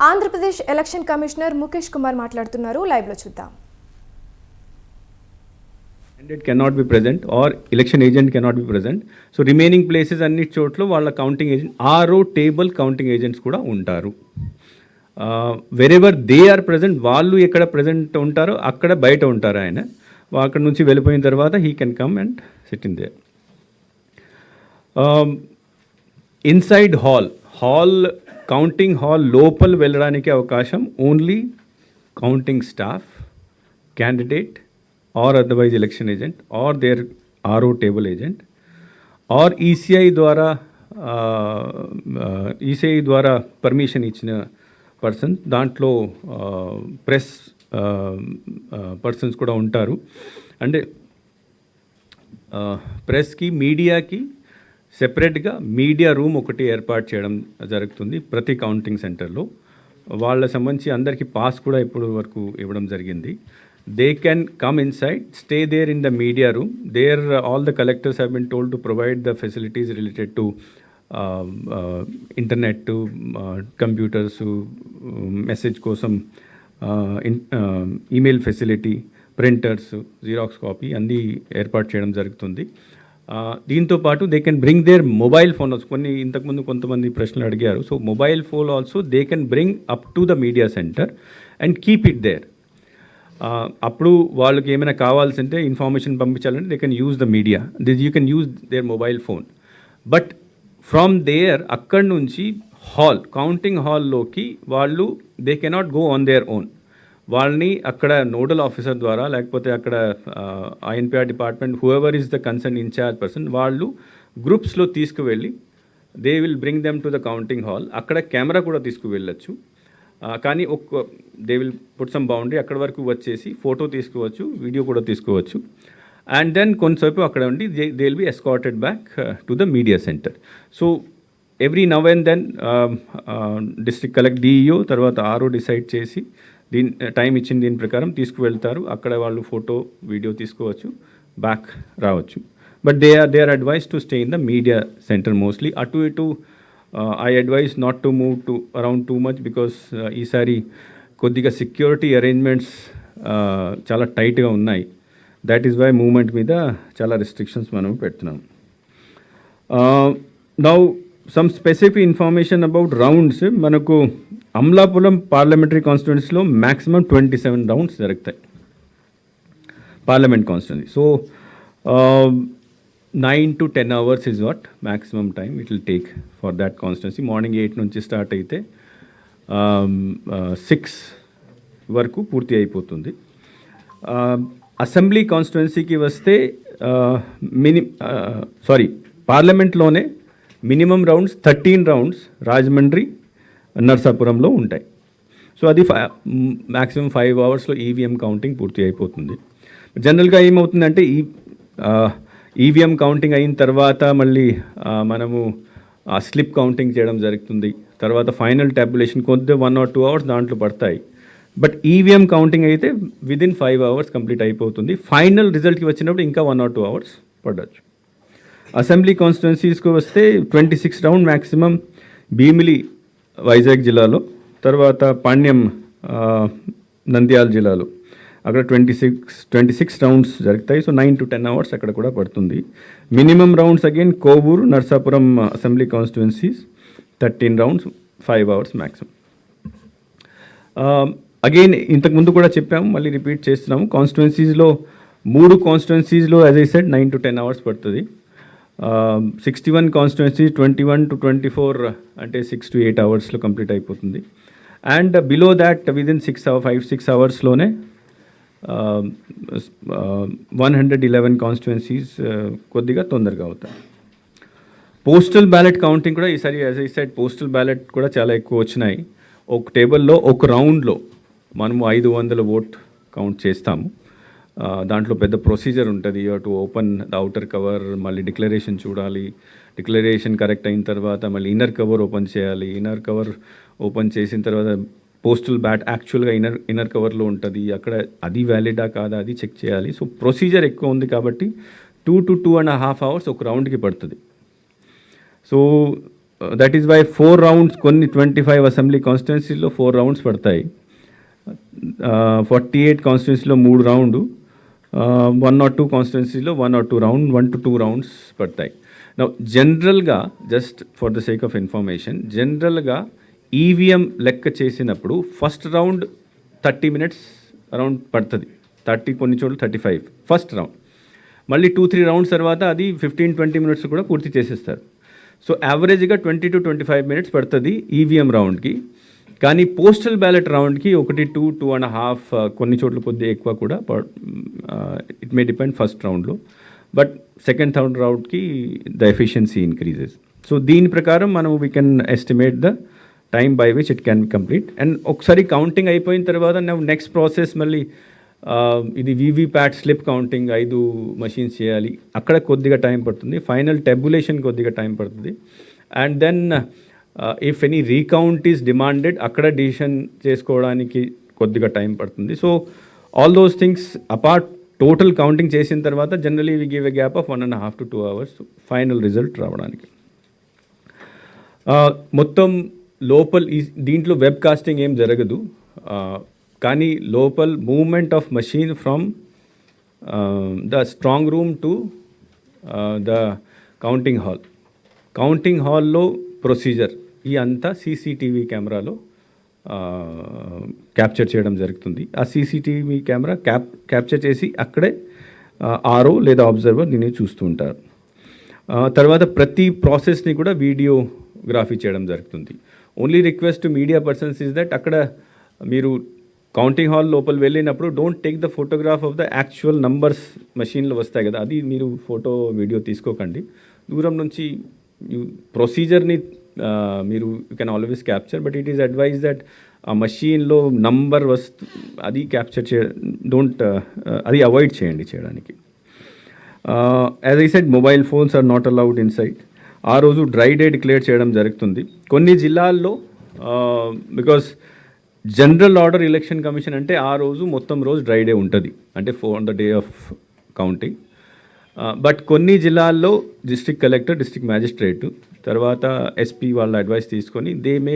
Andhra Pradesh election commissioner Mukesh Kumar మాట్లాడుతున్నారు. Live లో చూద్దాం. Candidate cannot be present or election agent cannot be present. So remaining places అన్ని చోట్ల వాళ్ళ counting agent RO table counting agents కూడా ఉంటారు. వెరెవర్ దే ఆర్ ప్రజెంట్, వాళ్ళు ఎక్కడ ప్రజెంట్ ఉంటారో అక్కడ బయట ఉంటారు ఆయన. అక్కడ నుంచి వెళ్ళిపోయిన తర్వాత he can come and SIT in there. Inside hall counting hall లోపల వెళ్ళడానికి అవకాశం only counting staff, candidate or otherwise election agent or their RO table agent or ECI ద్వారా పర్మిషన్ ఇచ్చిన పర్సన్. దాంట్లో ప్రెస్ పర్సన్స్ కూడా ఉంటారు. అంటే ప్రెస్కి మీడియాకి సెపరేట్గా మీడియా రూమ్ ఒకటి ఏర్పాటు చేయడం జరుగుతుంది ప్రతి కౌంటింగ్ సెంటర్లో. వాళ్ళ సంబంధించి అందరికీ పాస్ కూడా ఇప్పుడు వరకు ఇవ్వడం జరిగింది. They can come inside, stay there in the media room. There all the collectors have been told to provide the facilities related to internet, to computers, message kosam, email facility, printers, xerox copy అన్ని ఏర్పాటు చేయడం జరుగుతుంది. దీంతో పాటు they can bring their mobile phone. కొన్ని ఇంతకుముందు కొంతమంది ప్రశ్నలు అడిగారు. So mobile phone also they can bring up to the media centre and keep it there. అప్పుడు వాళ్ళకి ఏమైనా కావాల్సింటే ఇన్ఫర్మేషన్ పంపించాలంటే they can use the media, you can use their mobile phone. But from there అక్కడి నుంచి counting హాల్లోకి వాళ్ళు they cannot go on their own. వాళ్ళని అక్కడ నోడల్ ఆఫీసర్ ద్వారా లేకపోతే అక్కడ INPR department whoever is the concern incharge person వాళ్ళు గ్రూప్స్లో తీసుకువెళ్ళి they will bring them to the counting hall. అక్కడ కెమెరా కూడా తీసుకువెళ్ళచ్చు. కానీ they will put some boundary, అక్కడి వరకు వచ్చేసి ఫోటో తీసుకోవచ్చు, వీడియో కూడా తీసుకోవచ్చు. అండ్ దెన్ కొంతసేపు అక్కడ ఉండి they will be escorted back to the media centre. So every now and then district collect DEO తర్వాత ఆర్ఓ డిసైడ్ చేసి టైం ఇచ్చిన దీని ప్రకారం తీసుకువెళ్తారు. అక్కడ వాళ్ళు ఫోటో వీడియో తీసుకోవచ్చు, బ్యాక్ రావచ్చు. But they are advise to stay in the media centre mostly. అటు ఇటు I advise not to move to around too much because ఈసారి కొద్దిగా సెక్యూరిటీ అరేంజ్మెంట్స్ చాలా టైట్గా ఉన్నాయి. దట్ ఈస్ వై మూవ్మెంట్ మీద చాలా రెస్ట్రిక్షన్స్ మనం పెడుతున్నాం. Now some specific information about rounds. మనకు అమలాపురం పార్లమెంటరీ కాన్స్టిట్యున్సీలో మ్యాక్సిమం 27 రౌండ్స్ జరుగుతాయి parliament constituency. So 9 to 10 hours is what maximum time it will take for that constituency. Morning 8 నుంచి స్టార్ట్ అయితే 6 వరకు పూర్తి అయిపోతుంది. అసెంబ్లీ కాన్స్టిట్యున్సీకి వస్తే పార్లమెంట్లోనే మినిమం రౌండ్స్ 13 రౌండ్స్ రాజమండ్రి నర్సాపురంలో ఉంటాయి. సో అది మ్యాక్సిమం 5 అవర్స్లో ఈవీఎం కౌంటింగ్ పూర్తి అయిపోతుంది. జనరల్గా ఏమవుతుందంటే ఈవీఎం కౌంటింగ్ అయిన తర్వాత మళ్ళీ మనము స్లిప్ కౌంటింగ్ చేయడం జరుగుతుంది. తర్వాత ఫైనల్ టాబ్యులేషన్ కొద్ది 1 or 2 hours దాంట్లో పడతాయి. బట్ ఈవీఎం కౌంటింగ్ అయితే విదిన్ 5 hours కంప్లీట్ అయిపోతుంది. ఫైనల్ రిజల్ట్కి వచ్చినప్పుడు ఇంకా 1 or 2 hours పడవచ్చు. అసెంబ్లీ కాన్స్టిట్యున్సీస్కి వస్తే 26 రౌండ్ మ్యాక్సిమం భీమిలి వైజాగ్ జిల్లాలో, తర్వాత పాణ్యం నంద్యాల జిల్లాలో అక్కడ 26 రౌండ్స్ జరుగుతాయి. సో 9 to 10 hours అక్కడ కూడా పడుతుంది. Minimum rounds again Kovur Narsapuram assembly constituencies 13 rounds 5 hours maximum. Again ఇంతకుముందు కూడా చెప్పాము, మళ్ళీ రిపీట్ చేస్తున్నాము. కాన్స్టిట్యున్సీస్లో 3 కాన్స్టిట్యున్సీస్లో as I said 9 to 10 hours పడుతుంది. 61 కాన్స్టిట్యున్సీస్ 21 to 24 అంటే 6 to 8 hours కంప్లీట్ అయిపోతుంది. And below that within 5-6 hours uh, 111 constituencies కొద్దిగా తొందరగా అవుతాయి. పోస్టల్ బ్యాలెట్ కౌంటింగ్ కూడా ఈసారి as I said postal ballot కూడా చాలా ఎక్కువ వచ్చినాయి. ఒక టేబుల్లో ఒక రౌండ్లో మనము 500 ఓట్ కౌంట్ చేస్తాము. దాంట్లో పెద్ద ప్రొసీజర్ ఉంటుంది. To open the outer cover, మళ్ళీ డిక్లరేషన్ చూడాలి, డిక్లరేషన్ కరెక్ట్ అయిన తర్వాత మళ్ళీ ఇన్నర్ కవర్ ఓపెన్ చేయాలి. ఇన్నర్ కవర్ ఓపెన్ చేసిన తర్వాత పోస్టల్ బ్యాట్ యాక్చువల్గా ఇన్నర్ కవర్లో ఉంటుంది, అక్కడ అది వ్యాలిడా కాదా అది చెక్ చేయాలి. సో ప్రొసీజర్ ఎక్కువ ఉంది కాబట్టి 2 to 2.5 hours ఒక రౌండ్కి పడుతుంది. So that is why 4 rounds కొన్ని 25 అసెంబ్లీ కాన్స్టిట్యున్సీలో 4 రౌండ్స్ పడతాయి. 48 కాన్స్టిట్యున్సీలో 3 రౌండు, 1 or 2 కాన్స్టిట్యున్సీలో 1 or 2 రౌండ్, 1 to 2 రౌండ్స్ పడతాయి. నౌ జనరల్గా just for the sake of information, జనరల్గా ఈవీఎం లెక్క చేసినప్పుడు ఫస్ట్ రౌండ్ 30 minutes అరౌండ్ పడుతుంది. 30, కొన్ని చోట్ల 35 ఫస్ట్ రౌండ్. మళ్ళీ 2-3 రౌండ్స్ తర్వాత అది 15-20 minutes కూడా పూర్తి చేసేస్తారు. సో యావరేజ్గా 20 to 25 minutes పడుతుంది ఈవీఎం రౌండ్కి. కానీ పోస్టల్ బ్యాలెట్ రౌండ్కి 2-2.5, కొన్ని చోట్ల కొద్దిగా ఎక్కువ కూడా. ఇట్ మే డిపెండ్ ఫస్ట్ రౌండ్లో, బట్ సెకండ్ థర్డ్ రౌండ్కి ద ఎఫిషియన్సీ ఇంక్రీజెస్. సో దీని ప్రకారం మనం we can estimate the time by which it can complete. And ఒకసారి కౌంటింగ్ అయిపోయిన తర్వాత నెక్స్ట్ ప్రాసెస్ మళ్ళీ ఇది వీవీప్యాట్ స్లిప్ కౌంటింగ్ 5 machines చేయాలి, అక్కడ కొద్దిగా టైం పడుతుంది. ఫైనల్ టెబులేషన్ కొద్దిగా టైం పడుతుంది. And then if any recount is demanded, అక్కడ డిసిషన్ చేసుకోవడానికి కొద్దిగా టైం పడుతుంది. So all those things apart, total counting చేసిన తర్వాత generally we give a gap of 1.5 to 2 hours final result రావడానికి. మొత్తం లోపల దీంట్లో వెబ్ కాస్టింగ్ ఏం జరగదు, కానీ లోపల్ movement of machine from the strong room to the counting హాల్లో ప్రొసీజర్ ఈ అంతా సీసీటీవీ కెమెరాలో క్యాప్చర్ చేయడం జరుగుతుంది. ఆ సీసీటీవీ కెమెరా క్యాప్చర్ చేసి అక్కడే ఆర్ఓ లేదా అబ్జర్వర్ దీన్ని చూస్తూ ఉంటారు. తర్వాత ప్రతి ప్రాసెస్ని కూడా వీడియోగ్రఫీ చేయడం జరుగుతుంది. Only request to media persons is that అక్కడ మీరు కౌంటింగ్ హాల్ లోపల వెళ్ళినప్పుడు don't take the photograph of the actual numbers మషీన్లో వస్తాయి కదా, అది మీరు ఫోటో వీడియో తీసుకోకండి. దూరం నుంచి ప్రొసీజర్ని మీరు you can always capture, but it is advise that ఆ మషీన్లో నంబర్ అది క్యాప్చర్ అది అవాయిడ్ చేయడానికి. As I said, mobile phones are not allowed inside. ఆ రోజు డ్రై డే డిక్లేర్ చేయడం జరుగుతుంది కొన్ని జిల్లాల్లో, because general order election commission అంటే ఆ రోజు మొత్తం రోజు డ్రై డే ఉంటుంది, అంటే on the day of counting. But కొన్ని జిల్లాల్లో డిస్ట్రిక్ట్ కలెక్టర్, డిస్ట్రిక్ట్ మ్యాజిస్ట్రేట్, తర్వాత ఎస్పీ వాళ్ళ అడ్వైస్ తీసుకొని they may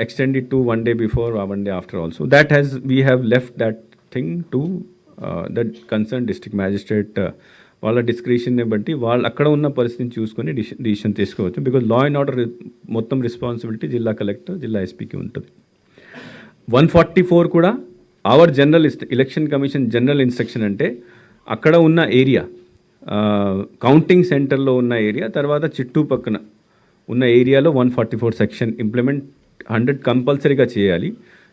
extend it to 1 day before or 1 day after also. We have left that thing to the concerned district magistrate. వాళ్ళ డిస్క్రిషన్ని బట్టి వాళ్ళు అక్కడ ఉన్న పరిస్థితిని చూసుకొని డిసిషన్ తీసుకోవచ్చు. బికాజ్ లా అండ్ ఆర్డర్ మొత్తం రెస్పాన్సిబిలిటీ జిల్లా కలెక్టర్, జిల్లా ఎస్పీకి ఉంటుంది. 144 కూడా our general election commission general instruction అంటే అక్కడ ఉన్న ఏరియా, కౌంటింగ్ సెంటర్లో ఉన్న ఏరియా, తర్వాత చుట్టుపక్కన ఉన్న ఏరియాలో 144 సెక్షన్ ఇంప్లిమెంట్ 100 కంపల్సరీగా చేయాలి.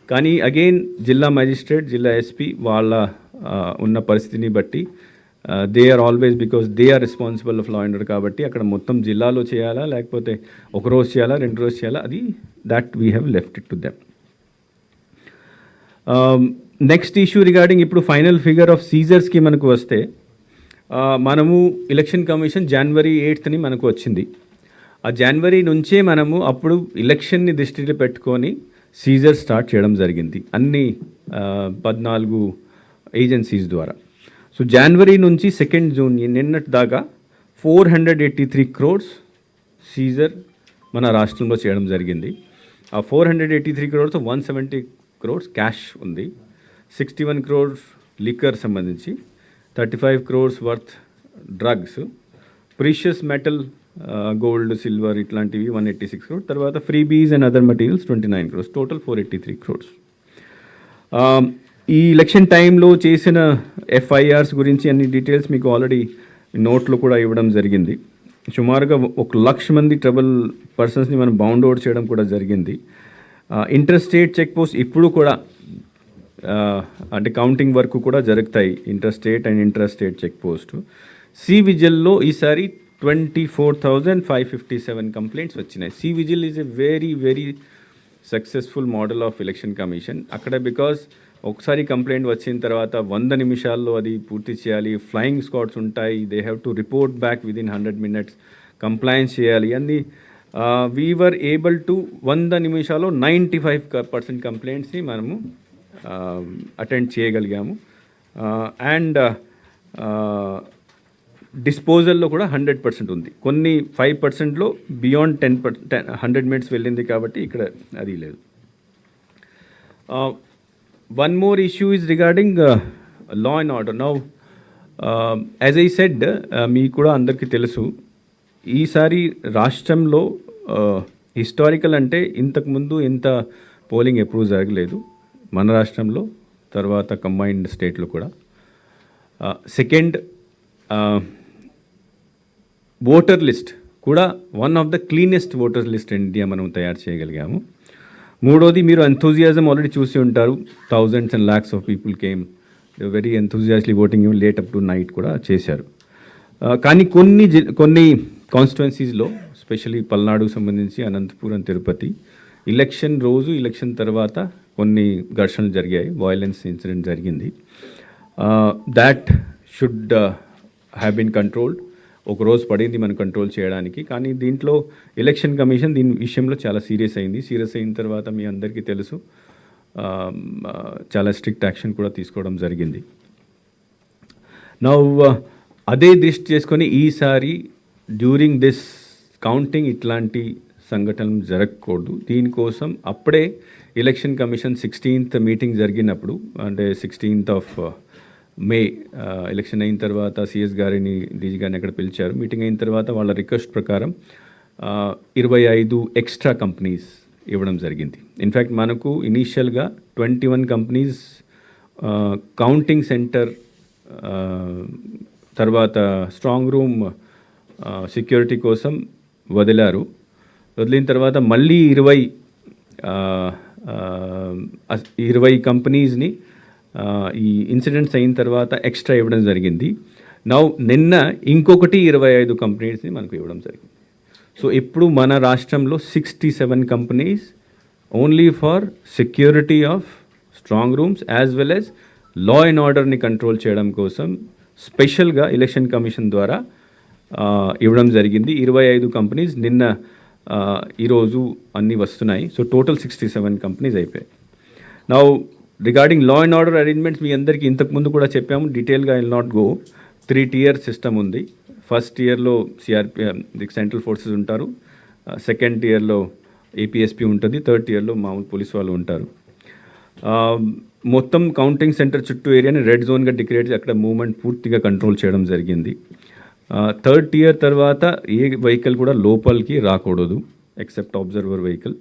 కానీ అగైన్ జిల్లా మ్యాజిస్ట్రేట్, జిల్లా ఎస్పీ వాళ్ళ ఉన్న పరిస్థితిని బట్టి they are always, because they are responsible of law and order కాబట్టి అక్కడ మొత్తం జిల్లాలో చేయాలా లేకపోతే ఒక రోజు చేయాలా 2 రోజు చేయాలా, అది that we have left it to them. Next issue regarding ఇప్పుడు ఫైనల్ ఫిగర్ ఆఫ్ సీజర్స్కి మనకు వస్తే, మనము ఎలక్షన్ కమిషన్ January 8th మనకు వచ్చింది. ఆ జనవరి నుంచే మనము అప్పుడు ఎలక్షన్ని దృష్టిలో పెట్టుకొని సీజర్ స్టార్ట్ చేయడం జరిగింది అన్ని 14 ఏజెన్సీస్ ద్వారా. సో జనవరి నుంచి 2nd June నిన్నటి దాకా 483 crores సీజర్ మన రాష్ట్రంలో చేయడం జరిగింది. ఆ 483 crores 170 crores క్యాష్ ఉంది, 61 crores లిక్కర్ సంబంధించి, 35 crores worth drugs, precious metal, gold, silver ఇట్లాంటివి 186 crores, తర్వాత freebies and other materials 29 crores, total 483 crores. ఈ ఎలక్షన్ టైంలో చేసిన FIRs గురించి అన్ని డీటెయిల్స్ మీకు ఆల్రెడీ నోట్లో కూడా ఇవ్వడం జరిగింది. సుమారుగా 1,00,000 మంది ట్రబుల్ పర్సన్స్ని మనం బౌండ్ అవుట్ చేయడం కూడా జరిగింది. ఇంటర్ స్టేట్ చెక్ పోస్ట్ ఇప్పుడు కూడా అంటే కౌంటింగ్ వరకు కూడా జరుగుతాయి, inter state and inter state check post. C విజిల్లో ఈసారి 24,557 కంప్లైంట్స్ వచ్చినాయి. C vigil is a very successful model of election commission. అక్కడ బికాస్ ఒకసారి కంప్లైంట్ వచ్చిన తర్వాత 100 నిమిషాల్లో అది పూర్తి చేయాలి, ఫ్లయింగ్ స్క్వాడ్స్ ఉంటాయి, they have to report back within 100 minutes, compliance చేయాలి అన్ని. వీ వర్ ఏబుల్ టు 100 నిమిషాల్లో 95% కంప్లైంట్స్ని మనము అటెండ్ చేయగలిగాము. అండ్ డిస్పోజల్లో కూడా 100% ఉంది. కొన్ని 5%లో బియాండ్ 100 మినిట్స్ వెళ్ళింది కాబట్టి ఇక్కడ అది లేదు. One more issue is regarding law and order. Now as I said, మీకు కూడా అందరికీ తెలుసు, ఈసారి రాష్ట్రంలో హిస్టారికల్ అంటే ఇంతకుముందు ఇంత పోలింగ్ ఎప్పుడూ జరగలేదు మన రాష్ట్రంలో, తర్వాత కంబైన్డ్ స్టేట్లో కూడా. సెకండ్, ఓటర్ లిస్ట్ కూడా one of the cleanest voter list in India మనం తయారు చేయగలిగాము. మూడోది, మీరు ఎంథూజియాజం ఆల్రెడీ చూసి ఉంటారు. Thousands and lakhs of people came, very enthusiastically voting, late up to night కూడా చేశారు. కానీ కొన్ని కాన్స్టిట్యుయెన్సీస్లో, ఎస్పెషలీ పల్నాడుకు సంబంధించి అనంతపురం, తిరుపతి, ఎలక్షన్ రోజు, ఎలక్షన్ తర్వాత కొన్ని ఘర్షణలు జరిగాయి, వయలెన్స్ ఇన్సిడెంట్ జరిగింది. That should have been controlled. ఒక రోజు పడింది మనం కంట్రోల్ చేయడానికి, కానీ దీంట్లో ఎలక్షన్ కమిషన్ దీని విషయంలో చాలా సీరియస్ అయింది. సీరియస్ అయిన తర్వాత మీ అందరికీ తెలుసు, చాలా స్ట్రిక్ట్ యాక్షన్ కూడా తీసుకోవడం జరిగింది. నౌ అదే దృష్టి చేసుకొని ఈసారి డ్యూరింగ్ దిస్ కౌంటింగ్ ఇట్లాంటి సంఘటనలు జరగకూడదు. దీనికోసం అప్పుడే ఎలక్షన్ కమిషన్ 16th మీటింగ్ జరిగినప్పుడు, అంటే 16th మే ఎలక్షన్ అయిన తర్వాత సిఎస్ గారిని, డీజీ గారిని అక్కడ పిలిచారు. మీటింగ్ అయిన తర్వాత వాళ్ళ రిక్వెస్ట్ ప్రకారం 25 ఎక్స్ట్రా కంపెనీస్ ఇవ్వడం జరిగింది. ఇన్ఫ్యాక్ట్ మనకు ఇనీషియల్గా 21 కంపెనీస్ కౌంటింగ్ సెంటర్, తర్వాత స్ట్రాంగ్ రూమ్ సెక్యూరిటీ కోసం వదిలారు. వదిలిన తర్వాత మళ్ళీ 20 కంపెనీస్ని ఈ ఇన్సిడెంట్స్ అయిన తర్వాత ఎక్స్ట్రా ఇవ్వడం జరిగింది. నౌ నిన్న ఇంకొకటి 25 కంపెనీస్ని మనకు ఇవ్వడం జరిగింది. సో ఇప్పుడు మన రాష్ట్రంలో 67 companies only for security of strong rooms as well as law and ఆర్డర్ని కంట్రోల్ చేయడం కోసం స్పెషల్గా ఎలక్షన్ కమిషన్ ద్వారా ఇవ్వడం జరిగింది. 25 కంపెనీస్ నిన్న, ఈరోజు అన్నీ వస్తున్నాయి. సో టోటల్ 67 కంపెనీస్ అయిపోయాయి. Now regarding law and order arrangements మీ అందరికీ ఇంతకుముందు కూడా చెప్పాము, డీటెయిల్గా I will not go. 3-tier system ఉంది. ఫస్ట్ టియర్లో సెంట్రల్ ఫోర్సెస్ ఉంటారు, సెకండ్ టియర్లో ఏపీఎస్పీ ఉంటుంది, థర్డ్ టియర్లో మామూలు పోలీస్ వాళ్ళు ఉంటారు. మొత్తం కౌంటింగ్ సెంటర్ చుట్టూ ఏరియాని రెడ్ జోన్గా డిక్లేర్ చేసి అక్కడ మూవ్మెంట్ పూర్తిగా కంట్రోల్ చేయడం జరిగింది. థర్డ్ టియర్ తర్వాత ఏ వెహికల్ కూడా లోపలికి రాకూడదు ఎక్సెప్ట్ అబ్జర్వర్ వెహికల్.